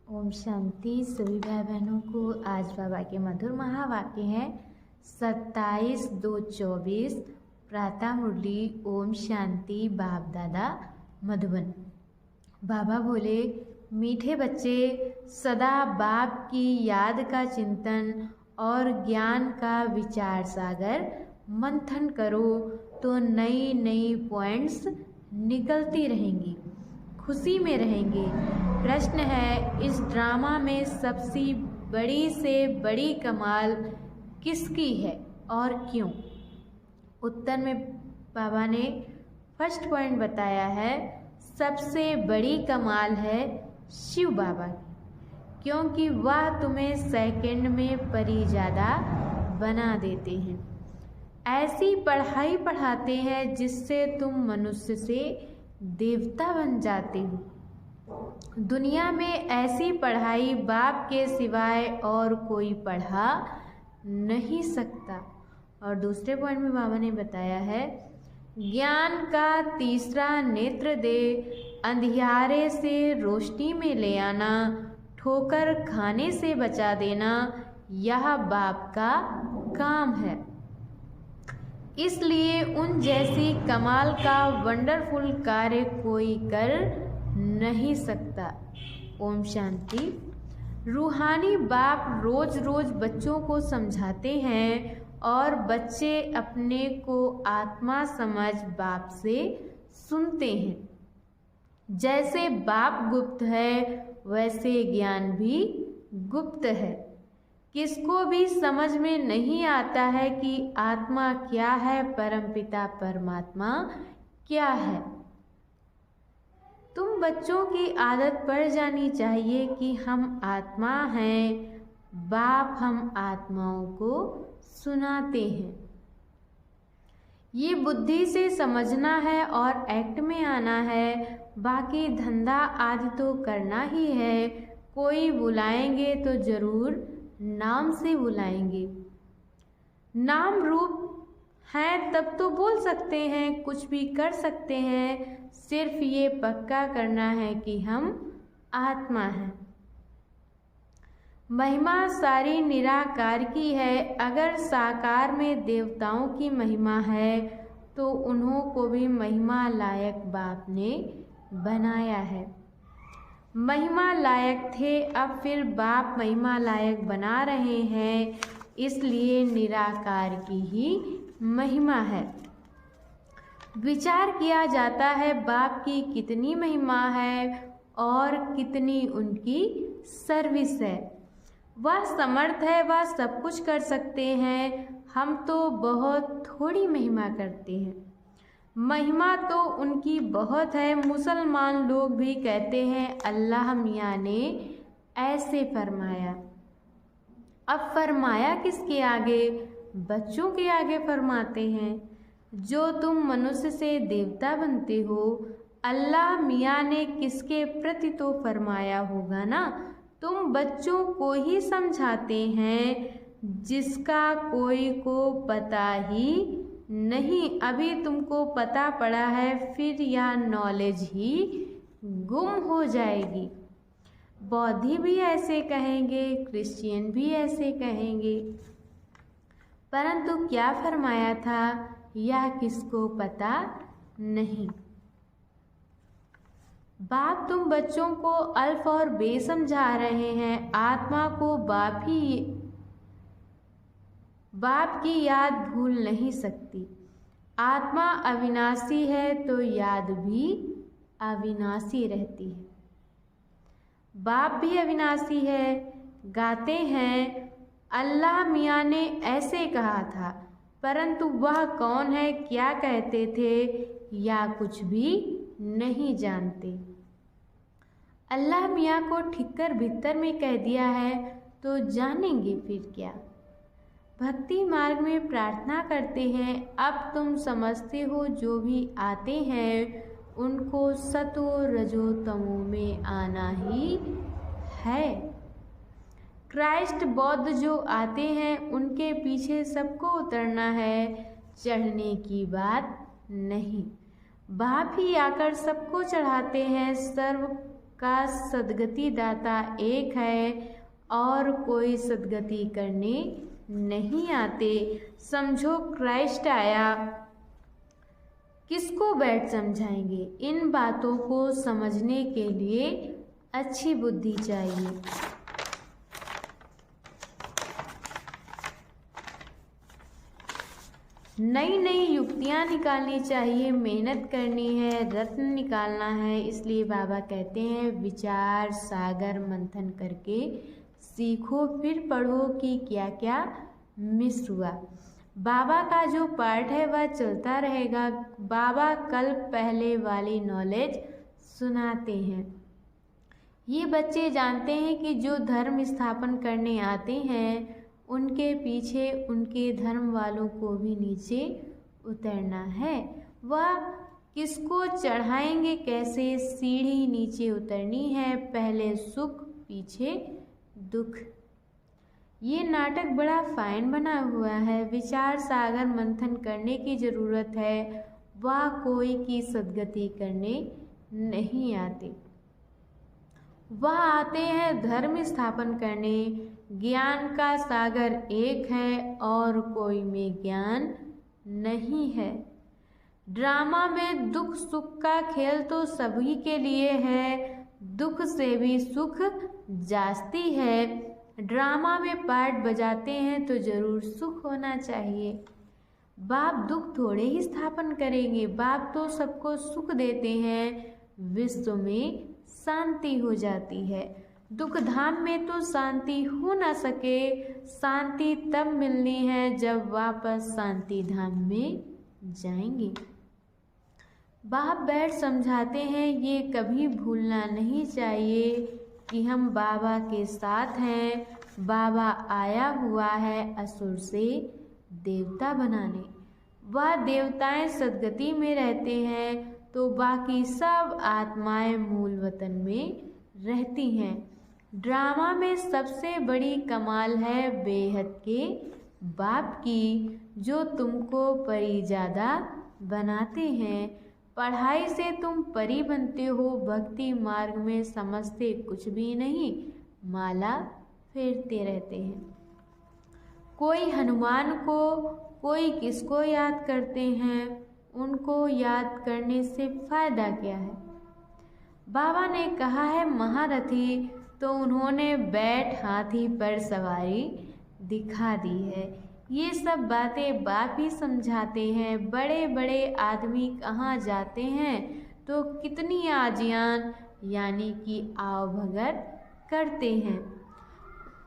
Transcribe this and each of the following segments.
ओम शांति। सभी भाई बहनों को आज बाबा के मधुर महावाक्य हैं 27/2/24 प्रातः मुरली। ओम शांति। बाप दादा मधुबन। बाबा बोले, मीठे बच्चे, सदा बाप की याद का चिंतन और ज्ञान का विचार सागर मंथन करो तो नई नई पॉइंट्स निकलती रहेंगी, खुशी में रहेंगे। प्रश्न है, इस ड्रामा में सबसे बड़ी से बड़ी कमाल किसकी है और क्यों? उत्तर में बाबा ने फर्स्ट पॉइंट बताया है, सबसे बड़ी कमाल है शिव बाबा की, क्योंकि वह तुम्हें सेकंड में परिजादा बना देते हैं। ऐसी पढ़ाई पढ़ाते हैं जिससे तुम मनुष्य से देवता बन जाते हो। दुनिया में ऐसी पढ़ाई बाप के सिवाय और कोई पढ़ा नहीं सकता। और दूसरे पॉइंट में बाबा ने बताया है, ज्ञान का तीसरा नेत्र दे, अंधियारे से रोशनी में ले आना, ठोकर खाने से बचा देना, यह बाप का काम है। इसलिए उन जैसी कमाल का वंडरफुल कार्य कोई कर नहीं सकता। ओम शांति। रूहानी बाप रोज रोज बच्चों को समझाते हैं और बच्चे अपने को आत्मा समझ बाप से सुनते हैं। जैसे बाप गुप्त है वैसे ज्ञान भी गुप्त है। किसको भी समझ में नहीं आता है कि आत्मा क्या है, परमपिता परमात्मा क्या है। तुम बच्चों की आदत पड़ जानी चाहिए कि हम आत्मा हैं, बाप हम आत्माओं को सुनाते हैं। ये बुद्धि से समझना है और एक्ट में आना है। बाकी धंधा आदि तो करना ही है। कोई बुलाएंगे तो जरूर नाम से बुलाएंगे। नाम रूप हैं तब तो बोल सकते हैं, कुछ भी कर सकते हैं। सिर्फ ये पक्का करना है कि हम आत्मा हैं। महिमा सारी निराकार की है। अगर साकार में देवताओं की महिमा है तो उन्हों को भी महिमा लायक बाप ने बनाया है। महिमा लायक थे, अब फिर बाप महिमा लायक बना रहे हैं, इसलिए निराकार की ही महिमा है। विचार किया जाता है बाप की कितनी महिमा है और कितनी उनकी सर्विस है। वह समर्थ है, वह सब कुछ कर सकते हैं। हम तो बहुत थोड़ी महिमा करते हैं। महिमा तो उनकी बहुत है। मुसलमान लोग भी कहते हैं अल्लाह मियाँ ने ऐसे फरमाया। अब फरमाया किसके आगे? बच्चों के आगे फरमाते हैं। जो तुम मनुष्य से देवता बनते हो, अल्लाह मियाँ ने किसके प्रति तो फरमाया होगा ना। तुम बच्चों को ही समझाते हैं जिसका कोई को पता ही नहीं। अभी तुमको पता पड़ा है, फिर यह नॉलेज ही गुम हो जाएगी। बौद्धी भी ऐसे कहेंगे, क्रिश्चियन भी ऐसे कहेंगे, परंतु क्या फरमाया था यह किसको पता नहीं। बाप तुम बच्चों को अल्फ और बे समझा रहे हैं। आत्मा को बाप की याद भूल नहीं सकती। आत्मा अविनाशी है तो याद भी अविनाशी रहती है। बाप भी अविनाशी है। गाते हैं अल्लाह मियाँ ने ऐसे कहा था, परंतु वह कौन है, क्या कहते थे या कुछ भी नहीं जानते। अल्लाह मियाँ को ठिक्कर भीतर में कह दिया है तो जानेंगे फिर क्या। भक्ति मार्ग में प्रार्थना करते हैं, अब तुम समझते हो जो भी आते हैं उनको सतो रजो तमो में आना ही है। क्राइस्ट बौद्ध जो आते हैं उनके पीछे सबको उतरना है, चढ़ने की बात नहीं। बाप ही आकर सबको चढ़ाते हैं, सर्व का सद्गति दाता एक है और कोई सद्गति करने नहीं आते। समझो क्राइस्ट आया, किसको बैठ समझाएंगे। इन बातों को समझने के लिए अच्छी बुद्धि चाहिए। नई नई युक्तियाँ निकालनी चाहिए, मेहनत करनी है, रत्न निकालना है। इसलिए बाबा कहते हैं विचार सागर मंथन करके सीखो, फिर पढ़ो कि क्या क्या मिस हुआ। बाबा का जो पाठ है वह चलता रहेगा। बाबा कल पहले वाली नॉलेज सुनाते हैं। ये बच्चे जानते हैं कि जो धर्म स्थापन करने आते हैं उनके पीछे उनके धर्म वालों को भी नीचे उतरना है। वह किसको चढ़ाएंगे, कैसे सीढ़ी नीचे उतरनी है, पहले सुख पीछे दुख। ये नाटक बड़ा फाइन बना हुआ है। विचार सागर मंथन करने की ज़रूरत है। वह कोई की सद्गति करने नहीं आते, वह आते हैं धर्म स्थापन करने। ज्ञान का सागर एक है और कोई में ज्ञान नहीं है। ड्रामा में दुख सुख का खेल तो सभी के लिए है, दुख से भी सुख जास्ती है। ड्रामा में पार्ट बजाते हैं तो जरूर सुख होना चाहिए। बाप दुख थोड़े ही स्थापन करेंगे, बाप तो सबको सुख देते हैं, विश्व में शांति हो जाती है। दुख धाम में तो शांति हो ना सके, शांति तब मिलनी है जब वापस शांति धाम में जाएंगे। बाप बैठ समझाते हैं, ये कभी भूलना नहीं चाहिए कि हम बाबा के साथ हैं। बाबा आया हुआ है असुर से देवता बनाने। वह देवताएं सद्गति में रहते हैं तो बाकी सब आत्माएं मूल वतन में रहती हैं। ड्रामा में सबसे बड़ी कमाल है बेहद के बाप की, जो तुमको परी ज़्यादा बनाते हैं। पढ़ाई से तुम परी बनते हो, भक्ति मार्ग में समझते कुछ भी नहीं, माला फेरते रहते हैं। कोई हनुमान को, कोई किसको याद करते हैं, उनको याद करने से फायदा क्या है। बाबा ने कहा है महारथी, तो उन्होंने बैठ हाथी पर सवारी दिखा दी है। ये सब बातें बाप ही समझाते हैं। बड़े बड़े आदमी कहाँ जाते हैं तो कितनी आजियान यानी कि आवभगत करते हैं।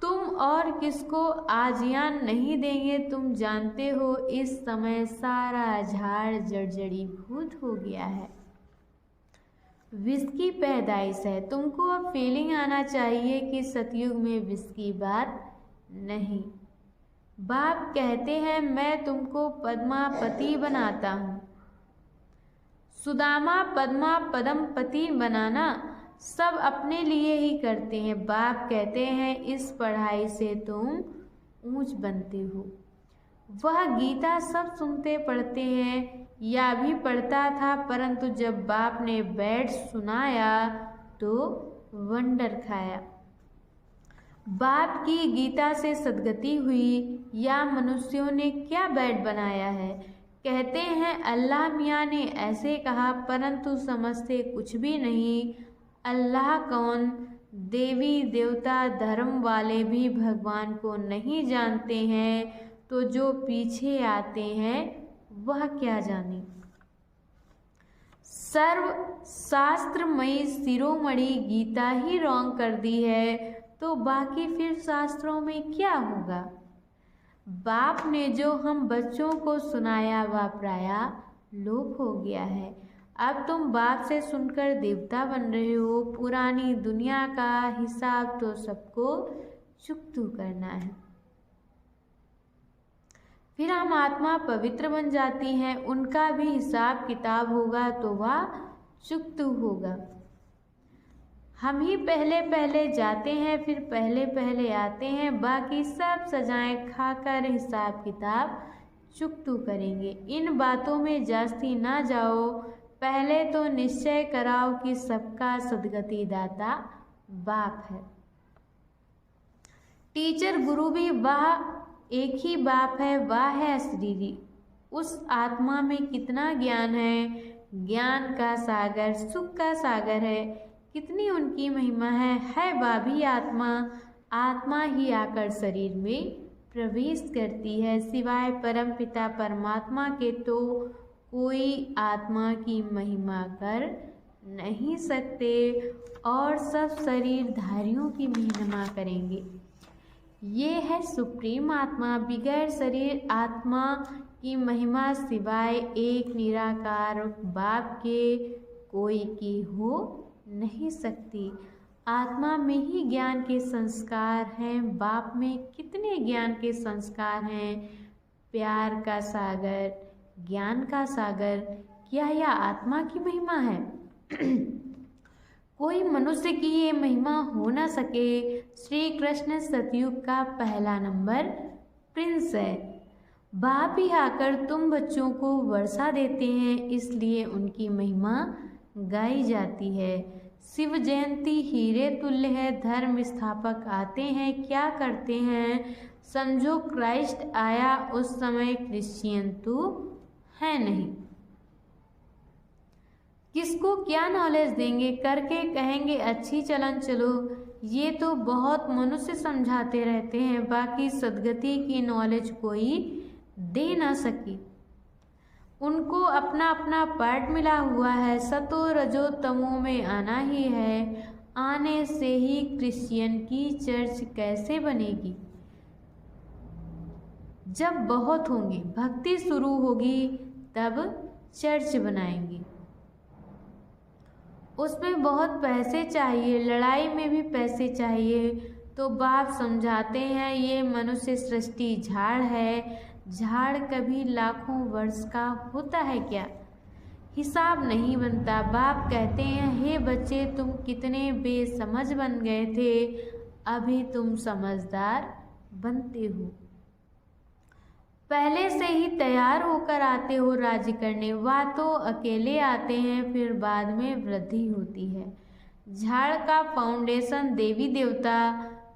तुम और किसको आजियान नहीं देंगे। तुम जानते हो इस समय सारा झाड़ जर्जरीभूत हो गया है, विष की पैदाइश है। तुमको अब फीलिंग आना चाहिए कि सतयुग में विष की बात नहीं। बाप कहते हैं मैं तुमको पद्मापति बनाता हूँ। सुदामा पद्मा पद्मपति बनाना सब अपने लिए ही करते हैं। बाप कहते हैं इस पढ़ाई से तुम ऊंच बनते हो। वह गीता सब सुनते पढ़ते हैं, या भी पढ़ता था, परंतु जब बाप ने बैठ सुनाया तो वंडर खाया। बाप की गीता से सद्गति हुई, या मनुष्यों ने क्या बैठ बनाया है। कहते हैं अल्लाह मियाँ ने ऐसे कहा, परंतु समझते कुछ भी नहीं। अल्लाह कौन, देवी देवता धर्म वाले भी भगवान को नहीं जानते हैं, तो जो पीछे आते हैं वह क्या जाने। सर्व शास्त्रमयी शिरोमणि गीता ही रॉन्ग कर दी है, तो बाकी फिर शास्त्रों में क्या होगा। बाप ने जो हम बच्चों को सुनाया वह प्रायः लोप हो गया है। अब तुम बाप से सुनकर देवता बन रहे हो। पुरानी दुनिया का हिसाब तो सबको चुकतू करना है। फिर हम आत्मा पवित्र बन जाती हैं, उनका भी हिसाब किताब होगा तो वह चुकतू होगा। हम ही पहले पहले जाते हैं, फिर पहले पहले आते हैं। बाकी सब सजाएं खाकर हिसाब किताब चुकतू करेंगे। इन बातों में जास्ती ना जाओ। पहले तो निश्चय कराओ कि सबका सद्गति दाता बाप है। टीचर गुरु भी वह एक ही बाप है, वह है अशरीरी। उस आत्मा में कितना ज्ञान है, ज्ञान का सागर, सुख का सागर है। कितनी उनकी महिमा है वह भी आत्मा। आत्मा ही आकर शरीर में प्रवेश करती है। सिवाय परमपिता परमात्मा के तो कोई आत्मा की महिमा कर नहीं सकते, और सब शरीरधारियों की महिमा करेंगे। ये है सुप्रीम आत्मा। बिगैर शरीर आत्मा की महिमा सिवाय एक निराकार बाप के कोई की हो नहीं सकती। आत्मा में ही ज्ञान के संस्कार हैं, बाप में कितने ज्ञान के संस्कार हैं। प्यार का सागर, ज्ञान का सागर, क्या यह आत्मा की महिमा है? कोई मनुष्य की ये महिमा हो न सके। श्री कृष्ण सतयुग का पहला नंबर प्रिंस है। बाप ही आकर तुम बच्चों को वर्षा देते हैं, इसलिए उनकी महिमा गाई जाती है। शिव जयंती हीरे तुल्य है। धर्म स्थापक आते हैं, क्या करते हैं? समझो क्राइस्ट आया उस समय, क्रिश्चियन तो है नहीं। किसको क्या नॉलेज देंगे? करके कहेंगे अच्छी चलन चलो। ये तो बहुत मनुष्य समझाते रहते हैं, बाकी सद्गति की नॉलेज कोई दे ना सकी। उनको अपना अपना पार्ट मिला हुआ है। सतो रजो तमो में आना ही है। आने से ही क्रिश्चियन की चर्च कैसे बनेगी? जब बहुत होंगे, भक्ति शुरू होगी, तब चर्च बनाएंगे। उसमें बहुत पैसे चाहिए, लड़ाई में भी पैसे चाहिए। तो बाप समझाते हैं ये मनुष्य सृष्टि झाड़ है। झाड़ कभी लाखों वर्ष का होता है क्या? हिसाब नहीं बनता। बाप कहते हैं हे बच्चे, तुम कितने बेसमझ बन गए थे, अभी तुम समझदार बनते हो। पहले से ही तैयार होकर आते हो राज्य करने। वह तो अकेले आते हैं, फिर बाद में वृद्धि होती है। झाड़ का फाउंडेशन देवी देवता,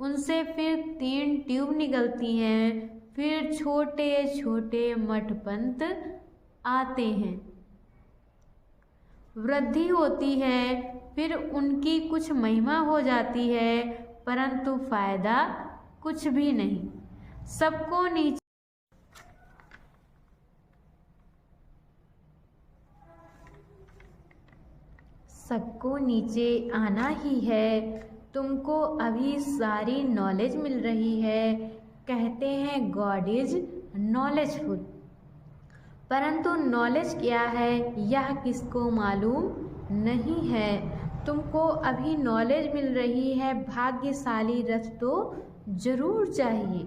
उनसे फिर 3 ट्यूब निकलती हैं, फिर छोटे छोटे मठपंथ आते हैं, वृद्धि होती है, फिर उनकी कुछ महिमा हो जाती है, परंतु फायदा कुछ भी नहीं। सबको नीचे आना ही है। तुमको अभी सारी नॉलेज मिल रही है। कहते हैं गॉड इज नॉलेजफुल, परंतु नॉलेज क्या है यह किसको मालूम नहीं है। तुमको अभी नॉलेज मिल रही है। भाग्यशाली रथ तो जरूर चाहिए।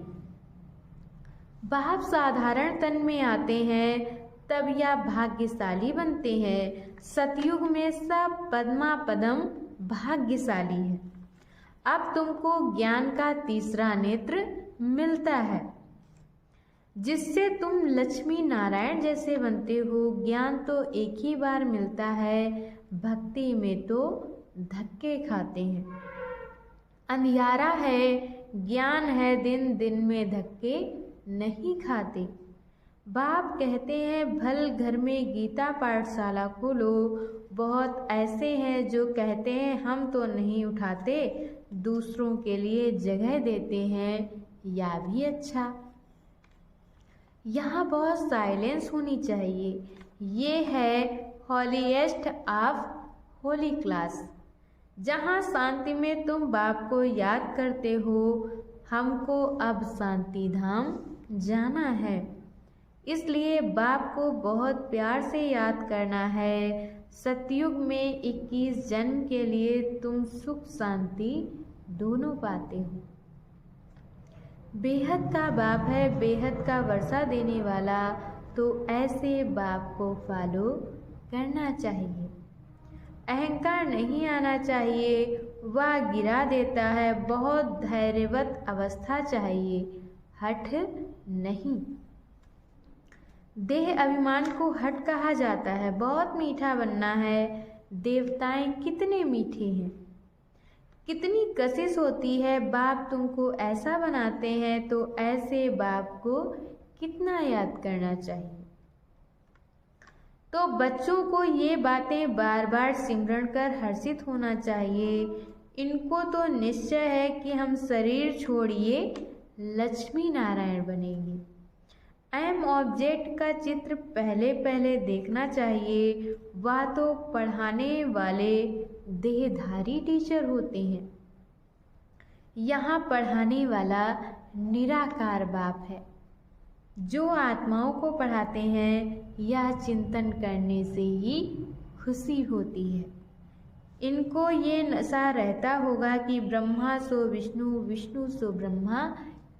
बाप साधारण तन में आते हैं, तब यह भाग्यशाली बनते हैं। सतयुग में सब पद्मा पदम भाग्यशाली है। अब तुमको ज्ञान का तीसरा नेत्र मिलता है, जिससे तुम लक्ष्मी नारायण जैसे बनते हो। ज्ञान तो एक ही बार मिलता है, भक्ति में तो धक्के खाते हैं। अंधियारा है, ज्ञान है, दिन दिन में धक्के नहीं खाते। बाप कहते हैं भल घर में गीता पाठशाला खोलो। बहुत ऐसे हैं जो कहते हैं हम तो नहीं उठाते, दूसरों के लिए जगह देते हैं, या भी अच्छा। यहाँ बहुत साइलेंस होनी चाहिए। ये है हॉलीएस्ट ऑफ होली क्लास, जहाँ शांति में तुम बाप को याद करते हो। हमको अब शांति धाम जाना है, इसलिए बाप को बहुत प्यार से याद करना है। सतयुग में 21 जन्म के लिए तुम सुख शांति दोनों पाते हो। बेहद का बाप है, बेहद का वर्षा देने वाला, तो ऐसे बाप को फॉलो करना चाहिए। अहंकार नहीं आना चाहिए, वह गिरा देता है। बहुत धैर्यवत अवस्था चाहिए, हठ नहीं। देह अभिमान को हठ कहा जाता है। बहुत मीठा बनना है। देवताएं कितने मीठे हैं। कितनी कशिश होती है। बाप तुमको ऐसा बनाते हैं तो ऐसे बाप को कितना याद करना चाहिए। तो बच्चों को ये बातें बार बार सिमरण कर हर्षित होना चाहिए। इनको तो निश्चय है कि हम शरीर छोड़िए लक्ष्मी नारायण बनेंगे। एम ऑब्जेक्ट का चित्र पहले पहले देखना चाहिए। वह तो पढ़ाने वाले देहधारी टीचर होते हैं। यहाँ पढ़ाने वाला निराकार बाप है जो आत्माओं को पढ़ाते हैं। यह चिंतन करने से ही खुशी होती है। इनको ये नशा रहता होगा कि ब्रह्मा सो विष्णु, विष्णु सो ब्रह्मा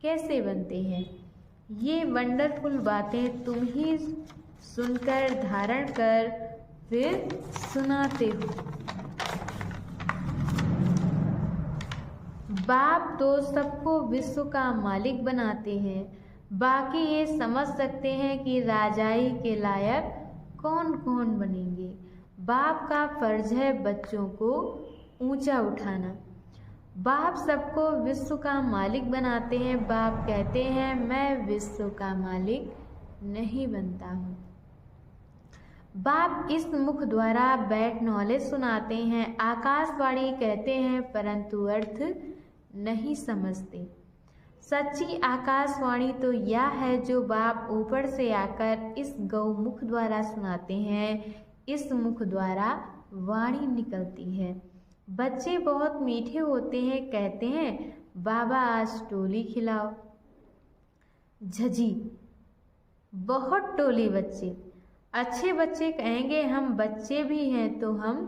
कैसे बनते हैं। ये वंडरफुल बातें तुम ही सुनकर धारण कर फिर सुनाते हो। बाप तो सबको विश्व का मालिक बनाते हैं। बाकी ये समझ सकते हैं कि राजाई के लायक कौन कौन बनेंगे। बाप का फर्ज है बच्चों को ऊंचा उठाना। बाप सबको विश्व का मालिक बनाते हैं। बाप कहते हैं मैं विश्व का मालिक नहीं बनता हूँ। बाप इस मुख द्वारा बैठ नॉलेज सुनाते हैं। आकाशवाणी कहते हैं परंतु अर्थ नहीं समझते। सच्ची आकाशवाणी तो यह है जो बाप ऊपर से आकर इस गौमुख द्वारा सुनाते हैं। इस मुख द्वारा वाणी निकलती है। बच्चे बहुत मीठे होते हैं। कहते हैं बाबा आज टोली खिलाओ। झजी बहुत टोली बच्चे। अच्छे बच्चे कहेंगे हम बच्चे भी हैं तो हम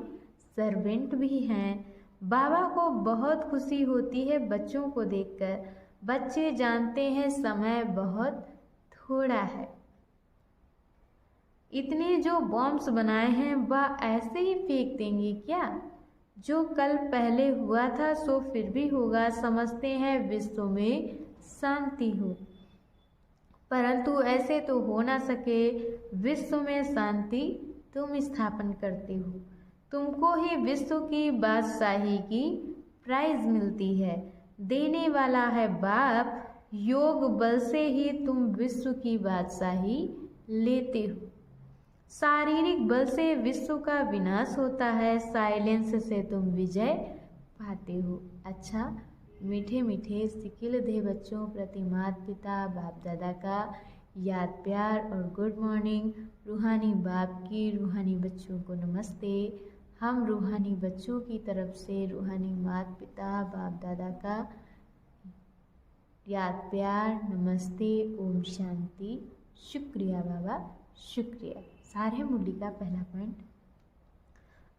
सर्वेंट भी हैं। बाबा को बहुत खुशी होती है बच्चों को देखकर। बच्चे जानते हैं समय बहुत थोड़ा है। इतने जो बॉम्ब्स बनाए हैं वह ऐसे ही फेंक देंगे क्या। जो कल पहले हुआ था सो फिर भी होगा। समझते हैं विश्व में शांति हो, परंतु ऐसे तो हो ना सके। विश्व में शांति तुम स्थापन करते हो। तुमको ही विश्व की बादशाही की प्राइज मिलती है। देने वाला है बाप। योग बल से ही तुम विश्व की बादशाही लेते हो। शारीरिक बल से विश्व का विनाश होता है। साइलेंस से तुम विजय पाते हो। अच्छा मीठे मीठे सिकिल दे बच्चों प्रति माता पिता बाप दादा का याद प्यार और गुड मॉर्निंग। रूहानी बाप की रूहानी बच्चों को नमस्ते। हम रूहानी बच्चों की तरफ से रूहानी माता पिता बाप दादा का याद प्यार नमस्ते। ओम शांति। शुक्रिया बाबा शुक्रिया। सारे मुरली का पहला पॉइंट,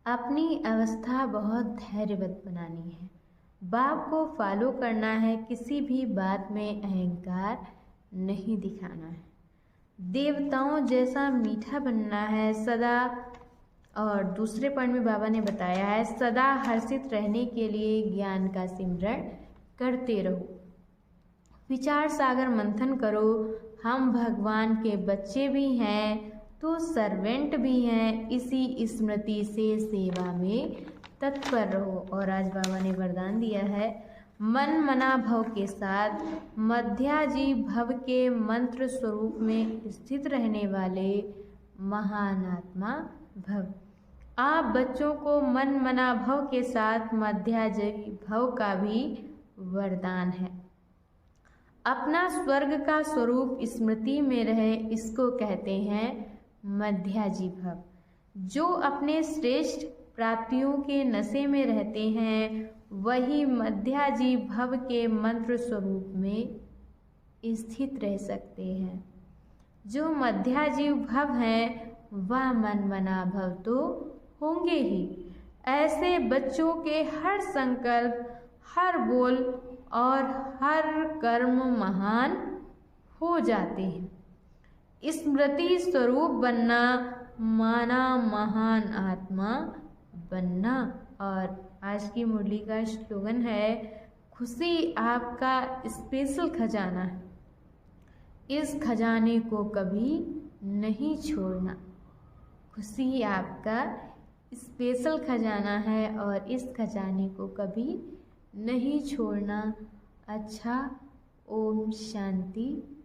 अपनी अवस्था बहुत धैर्यवत बनानी है। बाप को फॉलो करना है। किसी भी बात में अहंकार नहीं दिखाना है। देवताओं जैसा मीठा बनना है सदा। और दूसरे पॉइंट में बाबा ने बताया है सदा हर्षित रहने के लिए ज्ञान का सिमरण करते रहो। विचार सागर मंथन करो। हम भगवान के बच्चे भी हैं तो सर्वेंट भी हैं। इसी स्मृति से सेवा में तत्पर रहो। और आज बाबा ने वरदान दिया है मन मना भव के साथ मध्याजी भव के मंत्र स्वरूप में स्थित रहने वाले महान आत्मा भव। आप बच्चों को मन मना भव के साथ मध्याजी भव का भी वरदान है। अपना स्वर्ग का स्वरूप स्मृति में रहे, इसको कहते हैं मध्याजी भव। जो अपने श्रेष्ठ प्राप्तियों के नशे में रहते हैं वही मध्याजी भव के मंत्र स्वरूप में स्थित रह सकते हैं। जो मध्याजीव भव हैं वह मन मना भव तो होंगे ही। ऐसे बच्चों के हर संकल्प, हर बोल और हर कर्म महान हो जाते हैं। स्मृति स्वरूप बनना माना महान आत्मा बनना। और आज की मुरली का स्लोगन है खुशी आपका स्पेशल खजाना है। इस खजाने को कभी नहीं छोड़ना। खुशी आपका स्पेशल खजाना है और इस खजाने को कभी नहीं छोड़ना। अच्छा, ओम शांति।